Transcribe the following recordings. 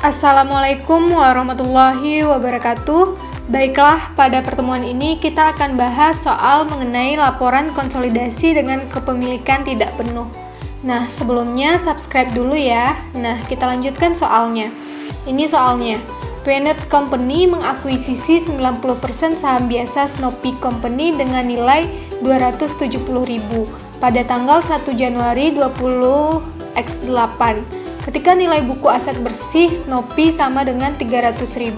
Assalamualaikum warahmatullahi wabarakatuh. Baiklah, pada pertemuan ini kita akan bahas soal mengenai laporan konsolidasi dengan kepemilikan tidak penuh. Nah, sebelumnya subscribe dulu ya. Nah, kita lanjutkan soalnya. Ini soalnya. Pioneer Company mengakuisisi 90% saham biasa Snoopy Company dengan nilai 270.000 pada tanggal 1 Januari 20X8. Ketika nilai buku aset bersih Snoopy sama dengan 300.000.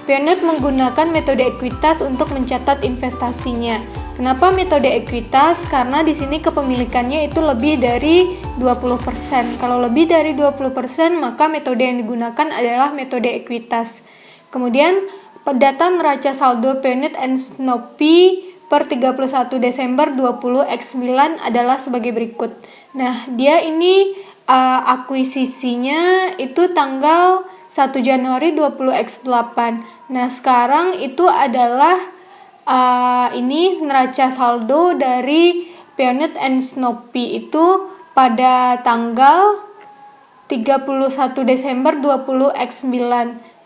Pioneer menggunakan metode ekuitas untuk mencatat investasinya. Kenapa metode ekuitas? Karena di sini kepemilikannya itu lebih dari 20%. Kalau lebih dari 20%, maka metode yang digunakan adalah metode ekuitas. Kemudian, data neraca saldo Pioneer and Snoopy per 31 Desember 20X9 adalah sebagai berikut. Nah, dia ini akuisisinya itu tanggal 1 Januari 20X8. Nah, sekarang itu adalah ini neraca saldo dari Pioneer and Snoopy itu pada tanggal 31 Desember 20X9.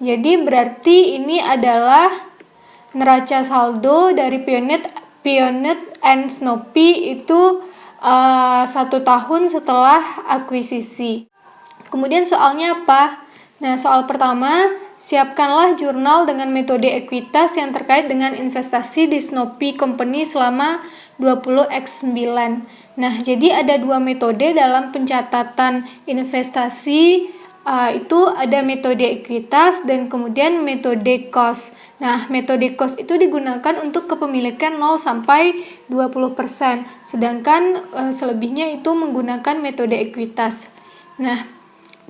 Jadi berarti ini adalah neraca saldo dari Pioneer and Snoopy itu 1 tahun setelah akuisisi. Kemudian soalnya apa? Nah, soal pertama, siapkanlah jurnal dengan metode ekuitas yang terkait dengan investasi di Snoopy Company selama 20X9. Nah, jadi ada dua metode dalam pencatatan investasi, itu ada metode ekuitas dan kemudian metode cost. Nah, metode cost itu digunakan untuk kepemilikan 0 sampai 20%, sedangkan selebihnya itu menggunakan metode ekuitas. Nah,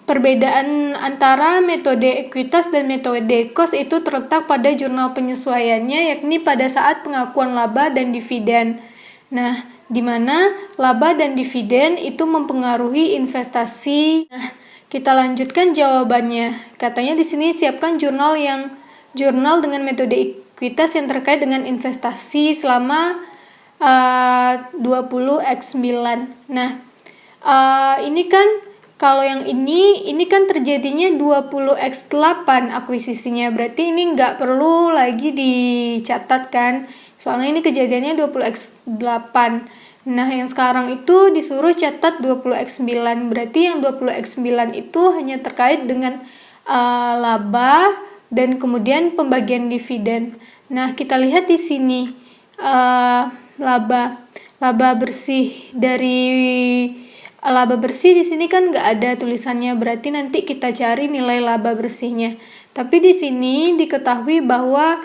perbedaan antara metode ekuitas dan metode cost itu terletak pada jurnal penyesuaiannya, yakni pada saat pengakuan laba dan dividen. Nah, di mana laba dan dividen itu mempengaruhi investasi. Nah, kita lanjutkan jawabannya. Katanya di sini siapkan jurnal dengan metode ekuitas yang terkait dengan investasi selama 20X9. Nah, ini kan kalau yang ini kan terjadinya 20X8 akuisisinya. Berarti ini nggak perlu lagi dicatat kan. Soalnya ini kejadiannya 20X8. Nah, yang sekarang itu disuruh catat 20X9. Berarti yang 20X9 itu hanya terkait dengan laba dan kemudian pembagian dividen. Nah, kita lihat di sini laba bersih di sini kan nggak ada tulisannya, berarti nanti kita cari nilai laba bersihnya. Tapi di sini diketahui bahwa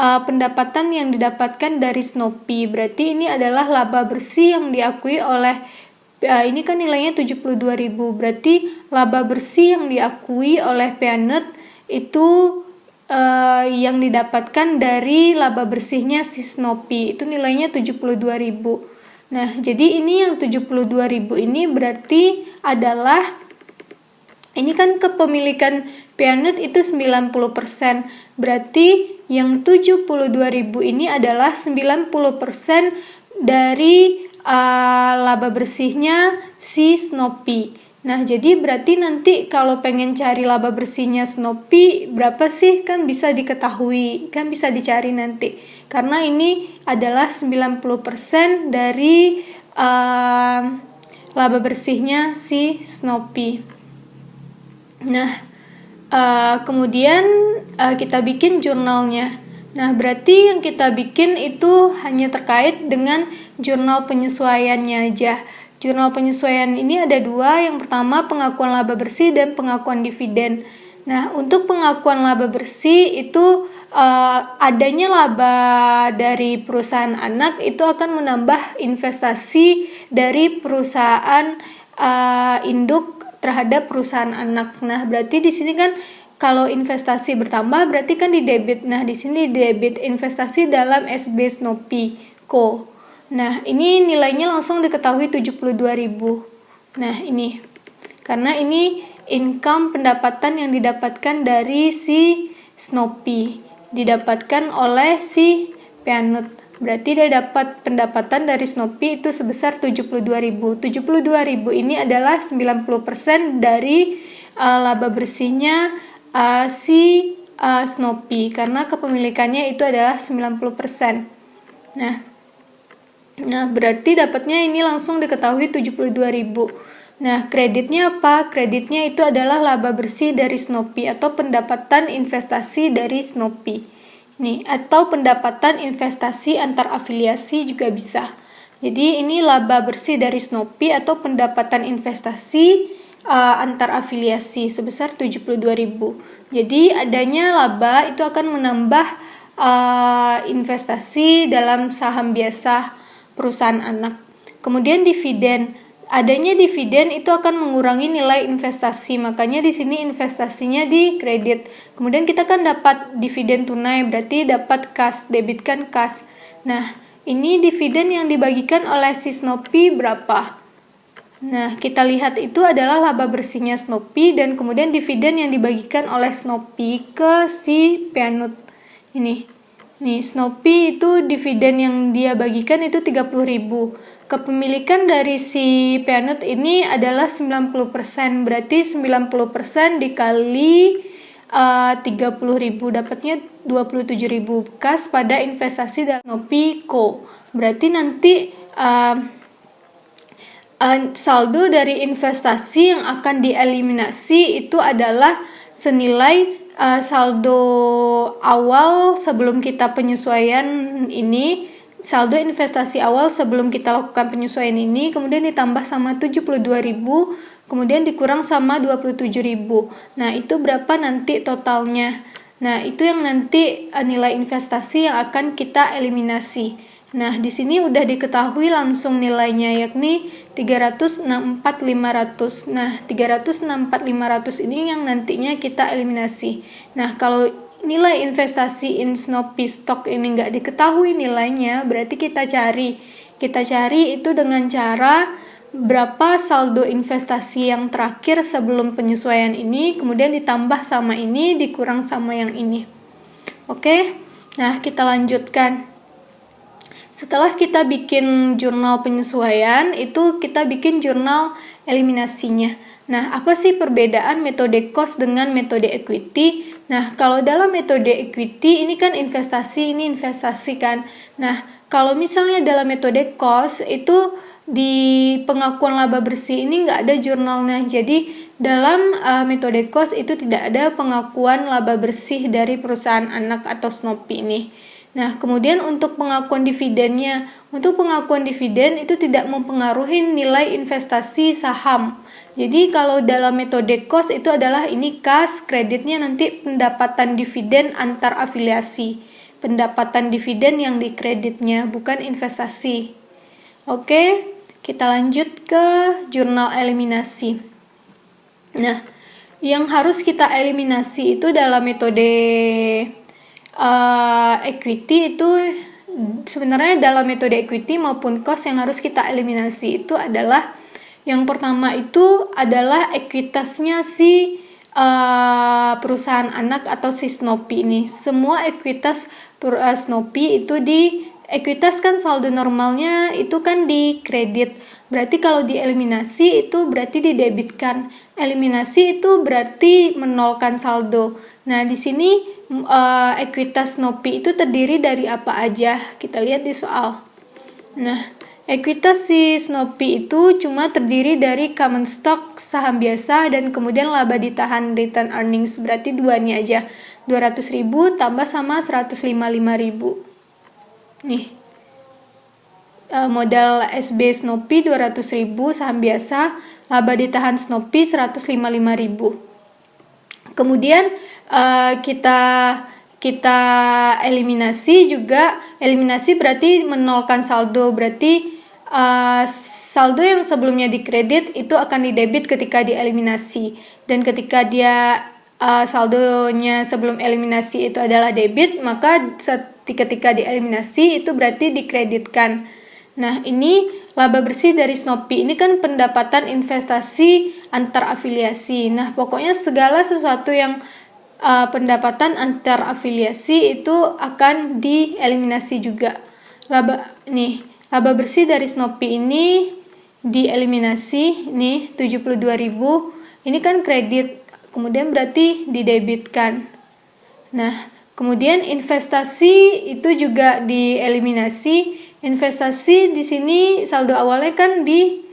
pendapatan yang didapatkan dari Snoopy, berarti ini adalah laba bersih yang diakui oleh ini kan nilainya 72.000, berarti laba bersih yang diakui oleh Pioneer itu yang didapatkan dari laba bersihnya si Snoopy itu nilainya 72.000. Nah, jadi ini yang 72.000 ini berarti adalah ini kan kepemilikan Pioneer itu 90%. Berarti yang 72.000 ini adalah 90% dari laba bersihnya si Snoopy. Nah, jadi berarti nanti kalau pengen cari laba bersihnya Snoopy berapa sih, kan bisa diketahui, kan bisa dicari nanti. Karena ini adalah 90% dari laba bersihnya si Snoopy. Nah, kemudian kita bikin jurnalnya. Nah, berarti yang kita bikin itu hanya terkait dengan jurnal penyesuaiannya aja. Jurnal penyesuaian ini ada dua. Yang pertama pengakuan laba bersih dan pengakuan dividen. Nah, untuk pengakuan laba bersih itu adanya laba dari perusahaan anak itu akan menambah investasi dari perusahaan induk terhadap perusahaan anak. Nah, berarti di sini kan kalau investasi bertambah berarti kan di debit. Nah, di sini debit investasi dalam SB Snoopy Co. Nah, ini nilainya langsung diketahui 72.000. Nah, ini karena ini income pendapatan yang didapatkan dari si Snoopy, didapatkan oleh si Pioneer. Berarti dia dapat pendapatan dari Snoopy itu sebesar 72.000. 72.000 ini adalah 90% dari laba bersihnya Snoopy karena kepemilikannya itu adalah 90%. Nah, berarti dapatnya ini langsung diketahui 72.000. Nah, kreditnya apa? Kreditnya itu adalah laba bersih dari Snoopy atau pendapatan investasi dari Snoopy. Nih, atau pendapatan investasi antar afiliasi juga bisa. Jadi ini laba bersih dari Snoopy atau pendapatan investasi antar afiliasi sebesar 72.000. Jadi adanya laba itu akan menambah investasi dalam saham biasa perusahaan anak. Kemudian dividen. Adanya dividen itu akan mengurangi nilai investasi, makanya di sini investasinya di kredit. Kemudian kita kan dapat dividen tunai, berarti dapat kas, debitkan kas. Nah, ini dividen yang dibagikan oleh si Snoopy berapa? Nah, kita lihat itu adalah laba bersihnya Snoopy dan kemudian dividen yang dibagikan oleh Snoopy ke si Peanut. Ini. Nih, Snoopy itu dividen yang dia bagikan itu 30.000. Kepemilikan dari si Peanut ini adalah 90%, berarti 90% dikali 30.000 dapatnya 27.000 kas pada investasi dalam Snoopy Co. Berarti nanti saldo dari investasi yang akan dieliminasi itu adalah senilai saldo awal sebelum kita penyesuaian ini, saldo investasi awal sebelum kita lakukan penyesuaian ini, kemudian ditambah sama 72.000, kemudian dikurang sama 27.000. Nah, itu berapa nanti totalnya? Nah, itu yang nanti nilai investasi yang akan kita eliminasi. Nah, di sini udah diketahui langsung nilainya, yakni 364.500. Nah, 364.500 ini yang nantinya kita eliminasi. Nah, kalau nilai investasi in Snoopy stock ini nggak diketahui nilainya, berarti kita cari. Kita cari itu dengan cara berapa saldo investasi yang terakhir sebelum penyesuaian ini, kemudian ditambah sama ini, dikurang sama yang ini. Oke? Nah, kita lanjutkan. Setelah kita bikin jurnal penyesuaian, itu kita bikin jurnal eliminasinya. Nah, apa sih perbedaan metode cost dengan metode equity? Nah, kalau dalam metode equity, ini kan investasi, ini investasi kan. Nah, kalau misalnya dalam metode cost, itu di pengakuan laba bersih ini nggak ada jurnalnya. Jadi, dalam metode cost itu tidak ada pengakuan laba bersih dari perusahaan anak atau Snoopy ini. Nah, kemudian untuk pengakuan dividennya, untuk pengakuan dividen itu tidak mempengaruhi nilai investasi saham. Jadi kalau dalam metode cost itu adalah ini kas, kreditnya nanti pendapatan dividen antar afiliasi. Pendapatan dividen yang dikreditnya, bukan investasi. Oke, kita lanjut ke jurnal eliminasi. Nah, yang harus kita eliminasi itu dalam metode equity itu sebenarnya dalam metode equity maupun cost yang harus kita eliminasi itu adalah yang pertama itu adalah ekuitasnya si perusahaan anak atau si Snoopy ini. Semua ekuitas Snoopy itu ekuitas kan saldo normalnya itu kan di kredit. Berarti kalau dieliminasi itu berarti didebitkan. Eliminasi itu berarti menolkan saldo. Nah, di sini ekuitas Snoopy itu terdiri dari apa aja? Kita lihat di soal. Nah, ekuitas si Snoopy itu cuma terdiri dari common stock, saham biasa, dan kemudian laba ditahan return earnings. Berarti dua nih aja. 200.000 tambah sama 155.000. Nih. Modal SB Snoopy 200.000, saham biasa, laba ditahan Snoopy 155.000. Kemudian kita eliminasi juga. Eliminasi berarti menolkan saldo, berarti saldo yang sebelumnya dikredit itu akan didebit ketika dieliminasi, dan ketika dia saldonya sebelum eliminasi itu adalah debit, maka ketika dieliminasi itu berarti dikreditkan. Nah, ini laba bersih dari Snoopy ini kan pendapatan investasi antar afiliasi. Nah, pokoknya segala sesuatu yang pendapatan antar afiliasi itu akan dieliminasi juga. Laba bersih dari Snoopy ini dieliminasi nih 72.000. Ini kan kredit. kemudian berarti didebitkan. Nah, kemudian investasi itu juga dieliminasi. Investasi di sini saldo awalnya kan di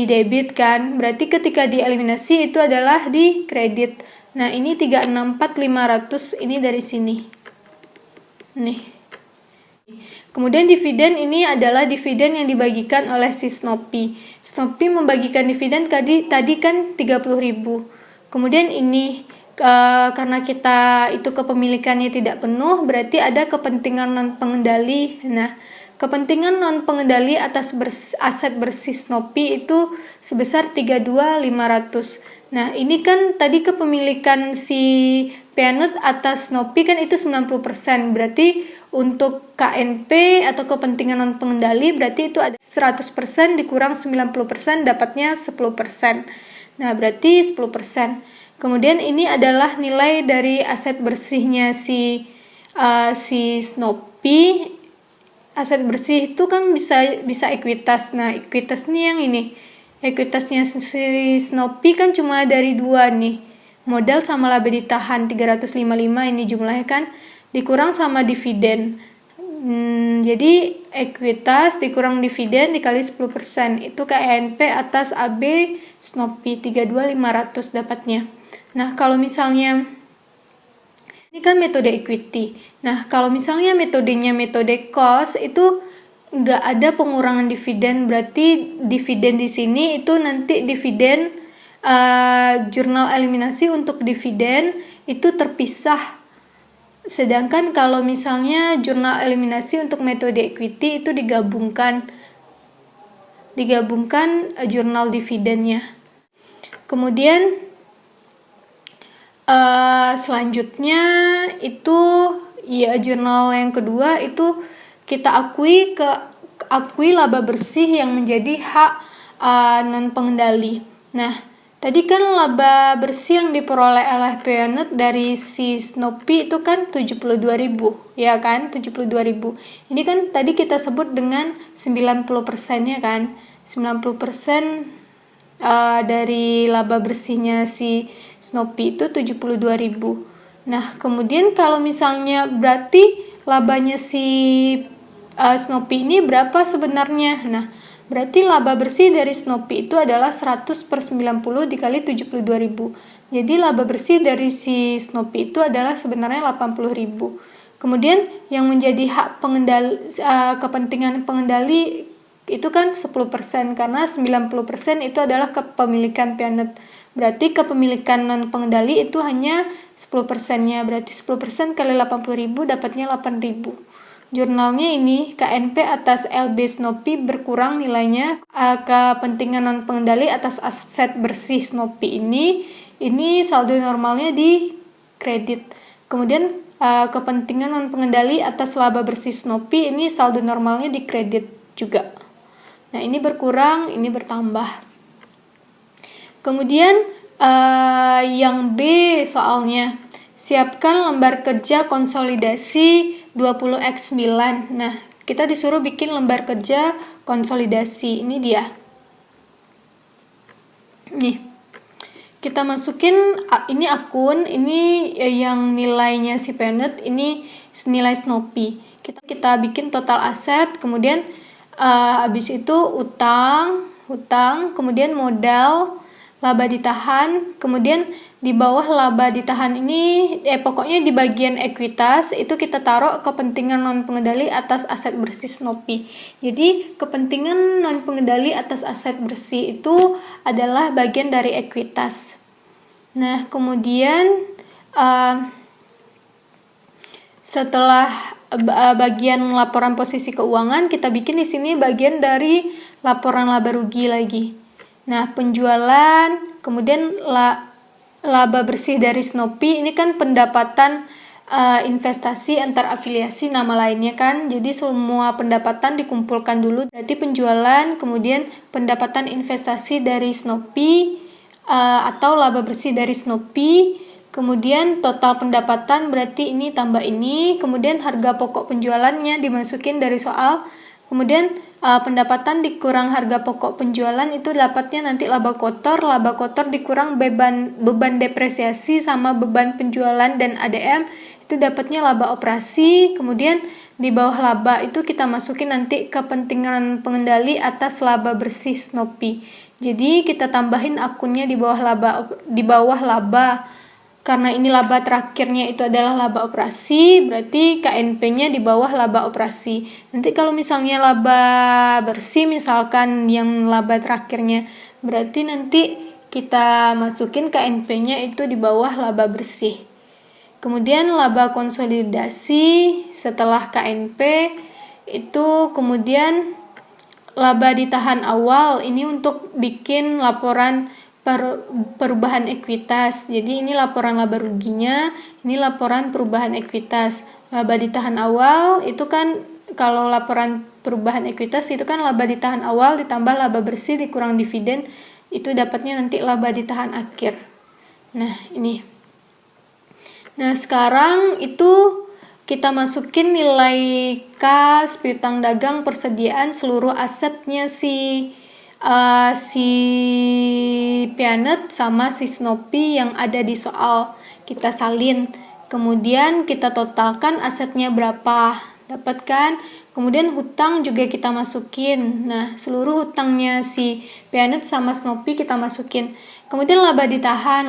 debit kan, berarti ketika dieliminasi itu adalah di kredit. Nah, ini 364.500 ini dari sini. Nih. Kemudian dividen ini adalah dividen yang dibagikan oleh si Snoopy. Snoopy membagikan dividen tadi kan 30.000. Kemudian ini karena kita itu kepemilikannya tidak penuh, berarti ada kepentingan non pengendali. Nah, kepentingan non pengendali atas aset bersih Snoopy itu sebesar 32.500. Nah, ini kan tadi kepemilikan si Peanut atas Snoopy kan itu 90%. Berarti untuk KNP atau kepentingan non pengendali berarti itu ada 100% dikurang 90% dapatnya 10%. Nah, berarti 10%. Kemudian ini adalah nilai dari aset bersihnya si Snoopy. Aset bersih itu kan bisa ekuitas. Nah, ekuitas nih yang ini. Ekuitasnya si Snoopy kan cuma dari 2 nih. Modal sama laba ditahan 355 ini jumlahnya kan, dikurang sama dividen. Jadi ekuitas dikurang dividen dikali 10%. Itu KNP atas AB Snoopy 32.500 dapatnya. Nah, kalau misalnya ini kan metode equity. Nah, kalau misalnya metodenya metode cost itu nggak ada pengurangan dividen, berarti dividen di sini itu nanti dividen jurnal eliminasi untuk dividen itu terpisah. Sedangkan kalau misalnya jurnal eliminasi untuk metode equity itu digabungkan jurnal dividennya. Kemudian selanjutnya itu ya jurnal yang kedua itu kita akui laba bersih yang menjadi hak non pengendali. Nah, tadi kan laba bersih yang diperoleh oleh Peanut dari si Snoopy itu kan 72.000, ya kan? 72.000. Ini kan tadi kita sebut dengan 90%-nya kan? 90% dari laba bersihnya si Snoopy itu 72.000. Nah, kemudian kalau misalnya berarti labanya si Snoopy ini berapa sebenarnya? Nah, berarti laba bersih dari Snoopy itu adalah 100/90 dikali 72.000. Jadi laba bersih dari si Snoopy itu adalah sebenarnya 80.000. Kemudian yang menjadi hak pengendali kepentingan pengendali itu kan 10% karena 90% itu adalah kepemilikan Peanut. Berarti kepemilikan non pengendali itu hanya 10%-nya. Berarti 10% kali 80.000 dapatnya 8.000. Jurnalnya ini KNP atas LB Snoopy berkurang nilainya, kepentingan non pengendali atas aset bersih Snoopy ini saldo normalnya di kredit. Kemudian kepentingan non pengendali atas laba bersih Snoopy ini saldo normalnya di kredit juga. Nah, ini berkurang, ini bertambah. Kemudian yang B soalnya, siapkan lembar kerja konsolidasi 20x9. Nah, kita disuruh bikin lembar kerja konsolidasi. Ini dia. Nih. Kita masukin ini akun, ini yang nilainya si Peanut, ini nilai Snoopy. Kita bikin total aset, kemudian habis itu utang, kemudian modal, laba ditahan, kemudian di bawah laba ditahan ini pokoknya di bagian ekuitas itu kita taruh kepentingan non pengendali atas aset bersih Snoopy. Jadi kepentingan non pengendali atas aset bersih itu adalah bagian dari ekuitas. Nah, kemudian setelah bagian laporan posisi keuangan, kita bikin di sini bagian dari laporan laba rugi lagi. Nah, penjualan, kemudian laba bersih dari Snoopy ini kan pendapatan investasi antar afiliasi nama lainnya kan. Jadi semua pendapatan dikumpulkan dulu. Berarti penjualan, kemudian pendapatan investasi dari Snoopy atau laba bersih dari Snoopy. Kemudian total pendapatan berarti ini tambah ini, kemudian harga pokok penjualannya dimasukin dari soal, kemudian pendapatan dikurang harga pokok penjualan itu dapatnya nanti laba kotor dikurang beban depresiasi sama beban penjualan dan ADM itu dapatnya laba operasi. Kemudian di bawah laba itu kita masukin nanti kepentingan pengendali atas laba bersih Snoopy. Jadi kita tambahin akunnya di bawah laba. Karena ini laba terakhirnya itu adalah laba operasi, berarti KNP-nya di bawah laba operasi. Nanti kalau misalnya laba bersih, misalkan yang laba terakhirnya, berarti nanti kita masukin KNP-nya itu di bawah laba bersih. Kemudian laba konsolidasi setelah KNP itu kemudian laba ditahan awal, ini untuk bikin laporan perubahan ekuitas. Jadi ini laporan laba ruginya, ini laporan perubahan ekuitas. Laba ditahan awal itu kan kalau laporan perubahan ekuitas itu kan laba ditahan awal ditambah laba bersih dikurang dividen, itu dapatnya nanti laba ditahan akhir. Nah, ini. Nah, sekarang itu kita masukin nilai kas, piutang dagang, persediaan seluruh asetnya si Peanut sama si Snoopy yang ada di soal, kita salin. Kemudian kita totalkan asetnya berapa, dapat kan? Kemudian hutang juga kita masukin. Nah, seluruh hutangnya si Peanut sama Snoopy kita masukin. Kemudian laba ditahan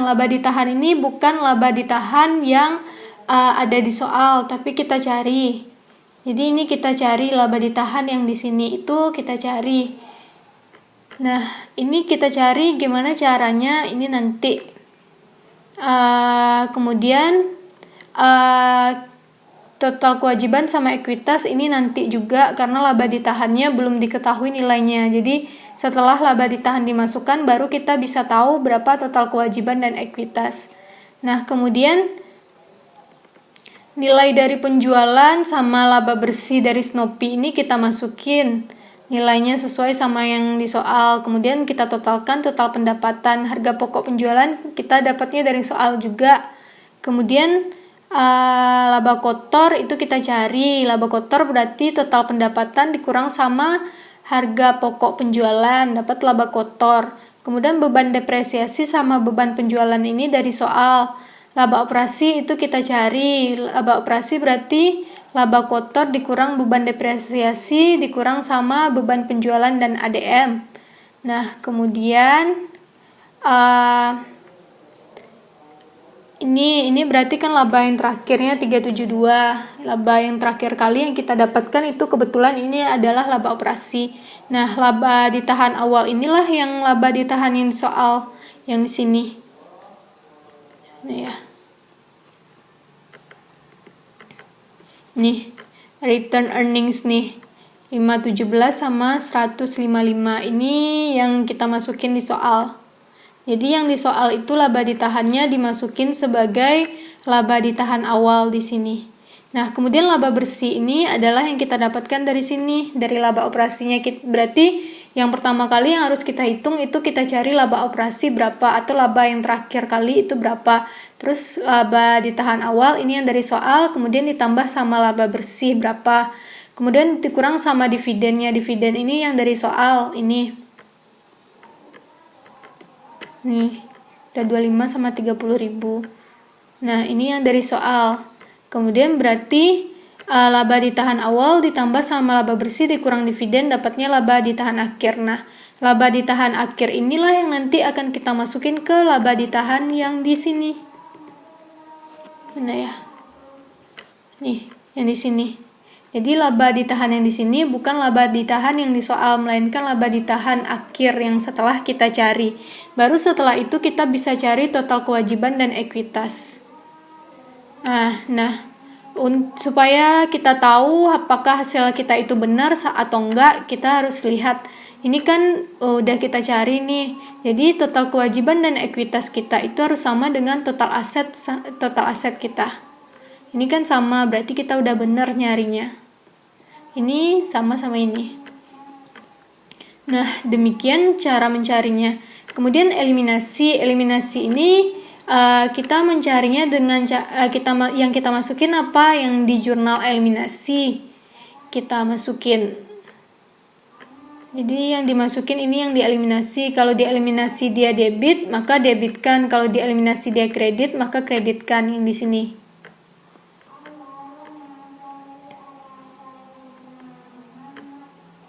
ini bukan laba ditahan yang ada di soal, tapi kita cari. Jadi ini kita cari laba ditahan yang di sini itu kita cari. Nah, ini kita cari gimana caranya, ini nanti. Kemudian total kewajiban sama ekuitas ini nanti juga karena laba ditahannya belum diketahui nilainya. Jadi setelah laba ditahan dimasukkan baru kita bisa tahu berapa total kewajiban dan ekuitas. Nah, kemudian nilai dari penjualan sama laba bersih dari Snoopy ini kita masukin. Nilainya sesuai sama yang di soal. Kemudian kita totalkan total pendapatan harga pokok penjualan kita dapatnya dari soal juga. Kemudian laba kotor itu kita cari. Laba kotor berarti total pendapatan dikurang sama harga pokok penjualan, dapat laba kotor. Kemudian beban depresiasi sama beban penjualan ini dari soal. Laba operasi itu kita cari. Laba operasi berarti laba kotor dikurang beban depresiasi dikurang sama beban penjualan dan ADM. Nah, kemudian ini berarti kan laba yang terakhirnya 372. Laba yang terakhir kali yang kita dapatkan itu kebetulan ini adalah laba operasi. Nah, laba ditahan awal inilah yang laba ditahanin soal yang di sini. Nah, ya. Nih, return earnings nih. 517 sama 155 ini yang kita masukin di soal. Jadi yang di soal itu laba ditahannya dimasukin sebagai laba ditahan awal di sini. Nah, kemudian laba bersih ini adalah yang kita dapatkan dari sini, dari laba operasinya. Berarti yang pertama kali yang harus kita hitung itu kita cari laba operasi berapa atau laba yang terakhir kali itu berapa. Terus laba ditahan awal ini yang dari soal, kemudian ditambah sama laba bersih berapa. Kemudian dikurang sama dividennya. Dividen ini yang dari soal ini. Nih, udah 25 sama 30.000. Nah, ini yang dari soal. Kemudian berarti laba ditahan awal ditambah sama laba bersih dikurang dividen dapatnya laba ditahan akhir. Nah, laba ditahan akhir inilah yang nanti akan kita masukin ke laba ditahan yang di sini. Mana ya? Nih, yang di sini. Jadi laba ditahan yang di sini bukan laba ditahan yang di soal, melainkan laba ditahan akhir yang setelah kita cari. Baru setelah itu kita bisa cari total kewajiban dan ekuitas. Nah, supaya kita tahu apakah hasil kita itu benar atau enggak, kita harus lihat. Ini kan udah kita cari nih. Jadi total kewajiban dan ekuitas kita itu harus sama dengan total aset kita. Ini kan sama, berarti kita udah benar nyarinya. Ini sama-sama ini. Nah, demikian cara mencarinya. Kemudian eliminasi ini kita mencarinya dengan yang kita masukin apa yang di jurnal eliminasi kita masukin. Jadi yang dimasukin ini yang dieliminasi. Kalau dieliminasi dia debit, maka debitkan. Kalau dieliminasi dia kredit, maka kreditkan yang di sini.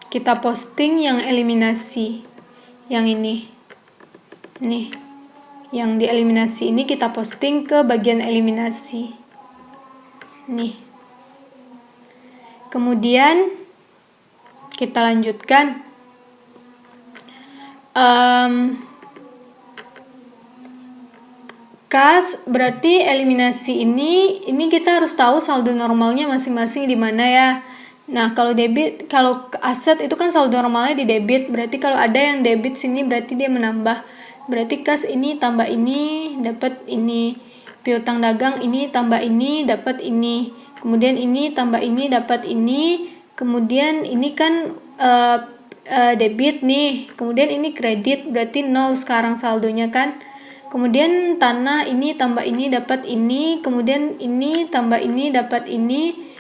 Kita posting yang eliminasi. Yang ini. Nih. Yang dieliminasi ini kita posting ke bagian eliminasi. Nih. Kemudian kita lanjutkan. Kas berarti eliminasi ini kita harus tahu saldo normalnya masing-masing di mana ya. Nah, kalau debit, kalau aset itu kan saldo normalnya di debit, berarti kalau ada yang debit sini berarti dia menambah. Berarti kas ini tambah ini dapat ini. Piutang dagang ini tambah ini dapat ini. Kemudian ini tambah ini dapat ini. Kemudian ini kan debit nih. Kemudian ini kredit, berarti 0 sekarang saldonya kan. Kemudian tanah ini tambah ini dapat ini, kemudian ini tambah ini dapat ini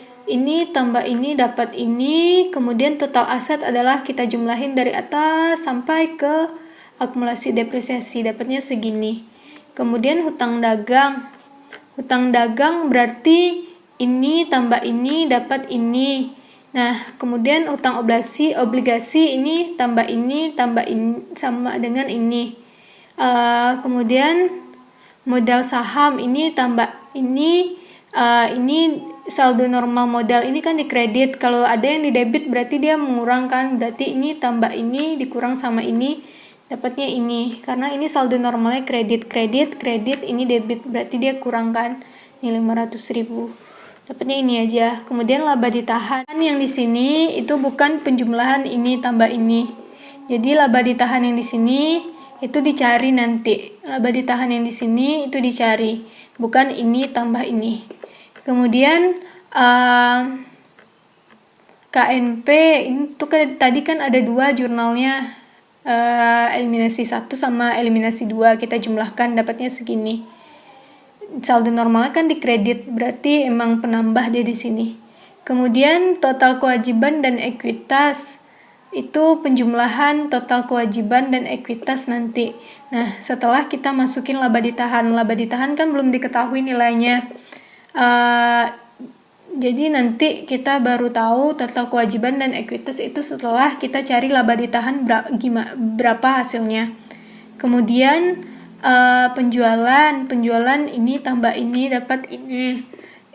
tambah ini dapat ini, kemudian total aset adalah kita jumlahin dari atas sampai ke akumulasi depresiasi, dapatnya segini. Kemudian hutang dagang berarti ini tambah ini dapat ini. Nah, kemudian hutang obligasi ini tambah ini sama dengan ini. Kemudian modal saham ini tambah ini saldo normal modal ini kan dikredit. Kalau ada yang di debit berarti dia mengurangkan, berarti ini tambah ini dikurang sama ini dapatnya ini, karena ini saldo normalnya kredit, ini debit berarti dia kurangkan ini 500.000, dapatnya ini aja. Kemudian laba ditahan yang di sini itu bukan penjumlahan ini tambah ini, jadi laba ditahan yang di sini itu dicari nanti. Laba ditahan yang di sini itu dicari, bukan ini tambah ini. Kemudian KNP itu kan tadi kan ada 2 jurnalnya, eliminasi 1 sama eliminasi 2, kita jumlahkan dapatnya segini. Saldo normalnya kan dikredit, berarti emang penambah dia di sini. Kemudian total kewajiban dan ekuitas itu penjumlahan total kewajiban dan ekuitas nanti. Nah, setelah kita masukin laba ditahan kan belum diketahui nilainya. Jadi nanti kita baru tahu total kewajiban dan ekuitas itu setelah kita cari laba ditahan berapa hasilnya. Kemudian penjualan ini tambah ini dapat ini.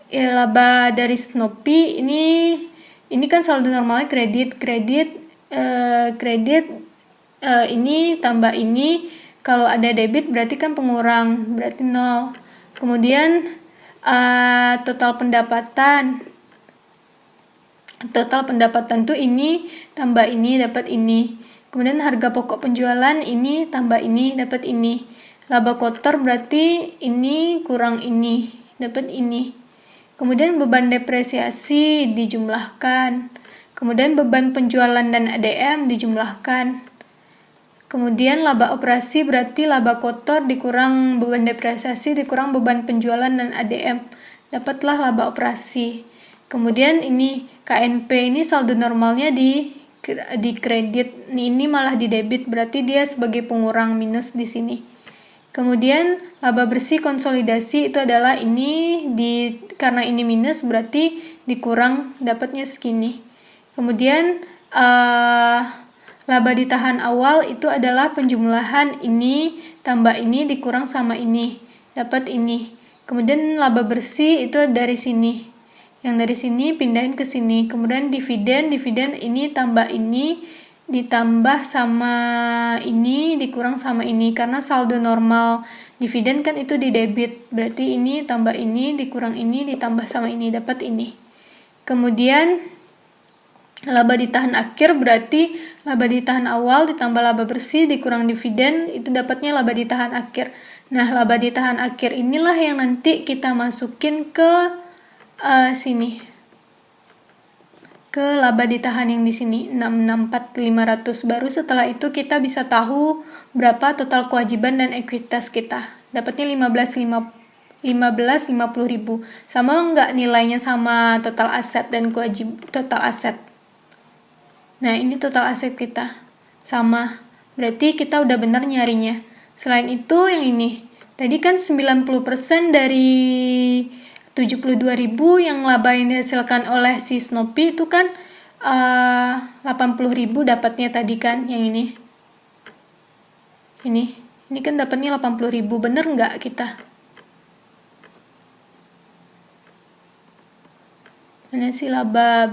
Laba dari Snoopy ini kan saldo normalnya kredit ini tambah ini. Kalau ada debit berarti kan pengurang, berarti 0. Kemudian total pendapatan tuh ini tambah ini dapat ini. Kemudian harga pokok penjualan ini tambah ini dapat ini. Laba kotor berarti ini kurang ini dapat ini. Kemudian beban depresiasi dijumlahkan. Kemudian beban penjualan dan ADM dijumlahkan. Kemudian laba operasi berarti laba kotor dikurang beban depresiasi dikurang beban penjualan dan ADM. Dapatlah laba operasi. Kemudian ini KNP ini saldo normalnya di kredit, ini malah di debit, berarti dia sebagai pengurang minus di sini. Kemudian laba bersih konsolidasi itu adalah ini karena ini minus berarti dikurang dapatnya segini. Kemudian laba ditahan awal itu adalah penjumlahan ini tambah ini dikurang sama ini dapat ini. Kemudian laba bersih itu dari sini, yang dari sini pindahin ke sini. Kemudian dividen ini tambah ini ditambah sama ini dikurang sama ini, karena saldo normal dividen kan itu di debit, berarti ini tambah ini dikurang ini ditambah sama ini dapat ini. Kemudian laba ditahan akhir berarti laba ditahan awal ditambah laba bersih dikurang dividen, itu dapatnya laba ditahan akhir. Nah, laba ditahan akhir inilah yang nanti kita masukin ke sini, ke laba ditahan yang di sini 664.500. Baru setelah itu kita bisa tahu berapa total kewajiban dan ekuitas kita. Dapatnya 15.50.000. Sama enggak nilainya sama total aset dan total aset? Nah, ini total aset kita. Sama. Berarti kita udah benar nyarinya. Selain itu yang ini. Tadi kan 90% dari 72.000 yang laba yang dihasilkan oleh si Snoopy itu kan 80.000 dapatnya tadi kan yang ini. Ini kan dapatnya 80.000. Bener nggak kita? Mana sih laba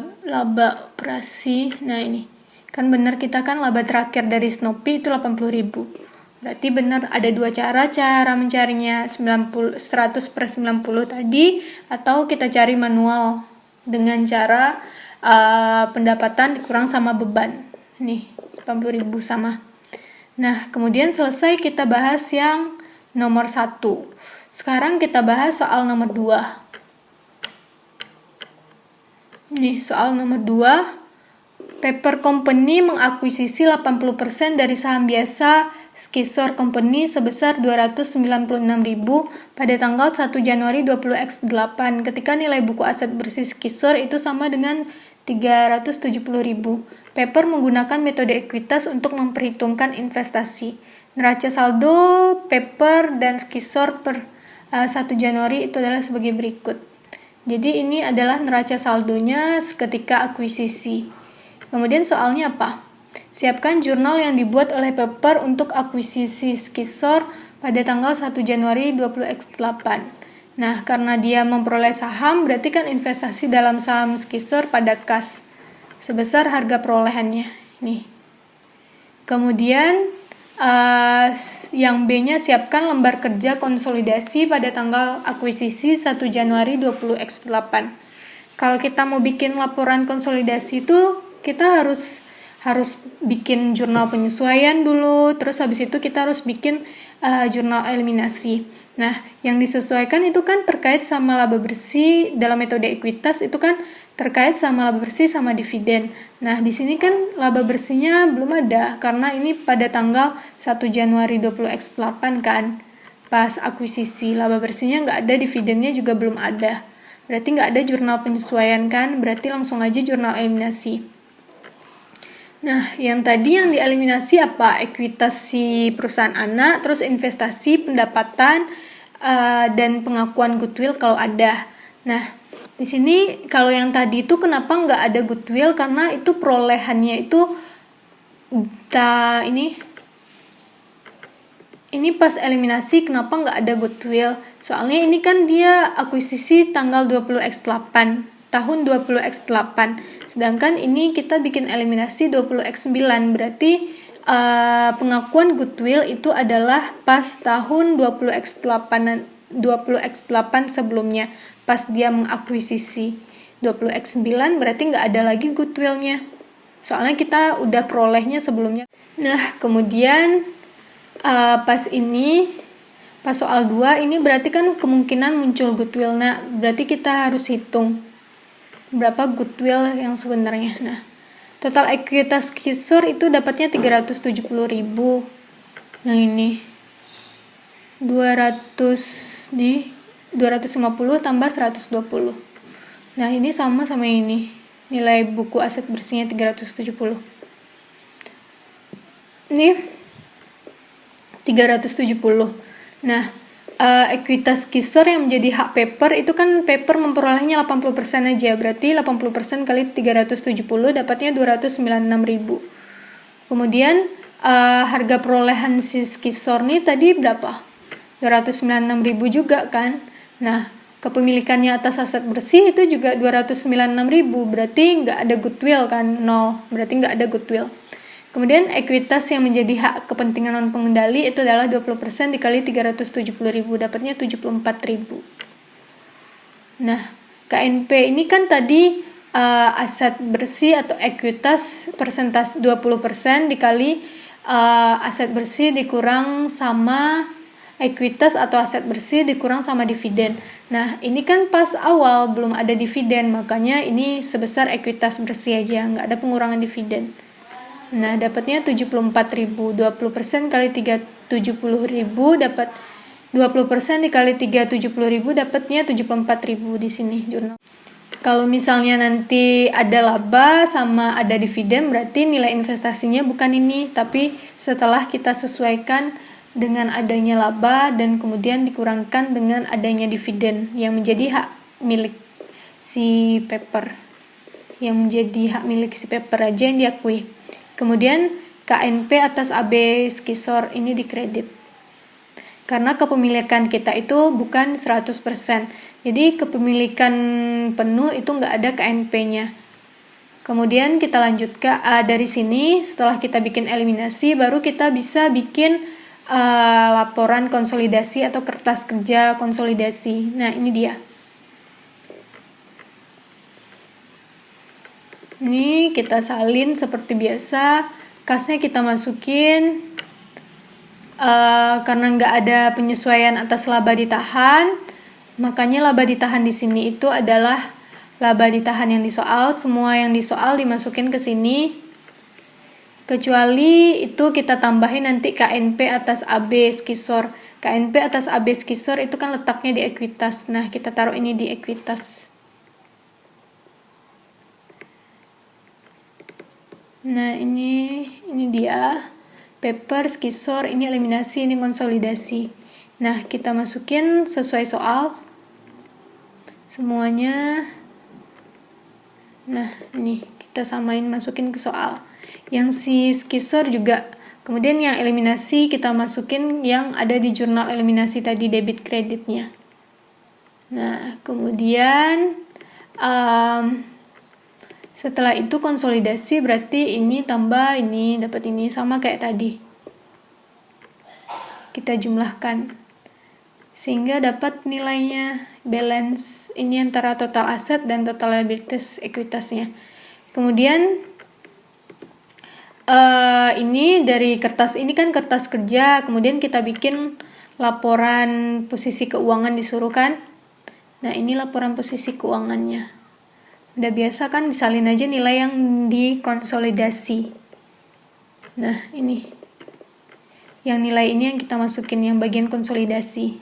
operasi? Nah, ini. Kan benar kita kan laba terakhir dari Snoopy itu 80.000. Berarti benar ada dua cara mencarinya 100/90 tadi, atau kita cari manual dengan cara pendapatan dikurang sama beban. Nih, 80.000 sama. Nah, kemudian selesai kita bahas yang nomor 1. Sekarang kita bahas soal nomor 2. Nih, soal nomor 2. Paper Company mengakuisisi 80% dari saham biasa Skisor Company sebesar 296.000 pada tanggal 1 Januari 20X8 ketika nilai buku aset bersih Skisor itu sama dengan 370.000. Paper menggunakan metode ekuitas untuk memperhitungkan investasi. Neraca saldo Paper dan Skisor per 1 Januari itu adalah sebagai berikut. Jadi ini adalah neraca saldonya ketika akuisisi. Kemudian soalnya apa? Siapkan jurnal yang dibuat oleh Paper untuk akuisisi Skisor pada tanggal 1 Januari 20X8. Nah, karena dia memperoleh saham, berarti kan investasi dalam saham Skisor pada kas sebesar harga perolehannya. Nih. Kemudian yang B-nya siapkan lembar kerja konsolidasi pada tanggal akuisisi 1 Januari 20X8. Kalau kita mau bikin laporan konsolidasi itu kita harus bikin jurnal penyesuaian dulu, terus habis itu kita harus bikin jurnal eliminasi. Nah, yang disesuaikan itu kan terkait sama laba bersih dalam metode ekuitas itu kan terkait sama laba bersih sama dividen. Nah, di sini kan laba bersihnya belum ada karena ini pada tanggal 1 Januari 20X8 kan. Pas akuisisi laba bersihnya nggak ada, dividennya juga belum ada. Berarti nggak ada jurnal penyesuaian kan, berarti langsung aja jurnal eliminasi. Nah, yang tadi yang dieliminasi apa? Ekuitas si perusahaan anak, terus investasi, pendapatan, dan pengakuan goodwill kalau ada. Nah, di sini kalau yang tadi itu kenapa nggak ada goodwill? Karena itu perolehannya itu ini pas eliminasi kenapa nggak ada goodwill? Soalnya ini kan dia akuisisi tanggal 20X8. Tahun 20X8, sedangkan ini kita bikin eliminasi 20X9, berarti pengakuan goodwill itu adalah pas tahun 20X8 sebelumnya, pas dia mengakuisisi 20X9 berarti nggak ada lagi goodwillnya, soalnya kita udah perolehnya sebelumnya. Nah, kemudian pas soal 2 ini berarti kan kemungkinan muncul goodwill. Nah, berarti kita harus hitung berapa goodwill yang sebenarnya. Nah, total ekuitas Skisor itu dapatnya 370.000. Yang ini 250 tambah 120. Nah, ini sama yang ini. Nilai buku aset bersihnya 370. Ini 370. Nah, ekuitas Skisor yang menjadi hak Paper itu kan Paper memperolehnya 80% aja, berarti 80% kali 370 dapatnya 296.000. Kemudian harga perolehan si Skisor nih tadi berapa? 296.000 juga kan. Nah, kepemilikannya atas aset bersih itu juga 296.000, berarti nggak ada goodwill kan, 0, berarti nggak ada goodwill. Kemudian ekuitas yang menjadi hak kepentingan non-pengendali itu adalah 20% dikali 370.000, dapatnya 74.000. Nah, KNP ini kan tadi aset bersih atau ekuitas persentase 20% dikali aset bersih dikurang sama ekuitas atau aset bersih dikurang sama dividen. Nah, ini kan pas awal belum ada dividen, makanya ini sebesar ekuitas bersih aja, nggak ada pengurangan dividen. Nah, dapatnya 74.000. 20% kali 370.000 dapat 20% dikali 370.000 dapatnya 74.000 di sini jurnal. Kalau misalnya nanti ada laba sama ada dividen, berarti nilai investasinya bukan ini, tapi setelah kita sesuaikan dengan adanya laba dan kemudian dikurangkan dengan adanya dividen yang menjadi hak milik si paper. Yang menjadi hak milik si paper aja yang diakui. Kemudian KNP atas AB Skisor ini dikredit. Karena kepemilikan kita itu bukan 100%. Jadi kepemilikan penuh itu nggak ada KNP-nya. Kemudian kita lanjut ke dari sini, setelah kita bikin eliminasi, baru kita bisa bikin laporan konsolidasi atau kertas kerja konsolidasi. Nah, ini dia. Ini kita salin seperti biasa, kasnya kita masukin. Karena nggak ada penyesuaian atas laba ditahan, makanya laba ditahan di sini itu adalah laba ditahan yang disoal. Semua yang disoal dimasukin ke sini, kecuali itu kita tambahin nanti KNP atas AB Skisor. KNP atas AB Skisor itu kan letaknya di ekuitas. Nah, kita taruh ini di ekuitas. Nah, ini dia paper, skisor, ini eliminasi, ini konsolidasi. Nah, kita masukin sesuai soal semuanya. Nah, ini kita samain, masukin ke soal. Yang si skisor juga. Kemudian yang eliminasi kita masukin yang ada di jurnal eliminasi tadi, debit kreditnya. Nah, kemudian setelah itu konsolidasi, berarti ini tambah ini, dapat ini, sama kayak tadi. Kita jumlahkan sehingga dapat nilainya, balance ini antara total aset dan total liabilities ekuitasnya. Kemudian ini dari kertas ini kan kertas kerja, kemudian kita bikin laporan posisi keuangan disuruh kan. Nah, ini laporan posisi keuangannya. Udah biasa kan, disalin aja nilai yang dikonsolidasi. Nah, ini. Yang nilai ini yang kita masukin, yang bagian konsolidasi.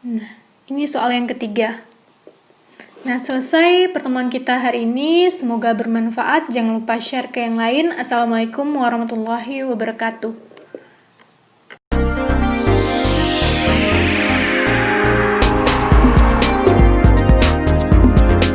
Nah, ini soal yang ketiga. Nah, selesai pertemuan kita hari ini. Semoga bermanfaat. Jangan lupa share ke yang lain. Assalamualaikum warahmatullahi wabarakatuh.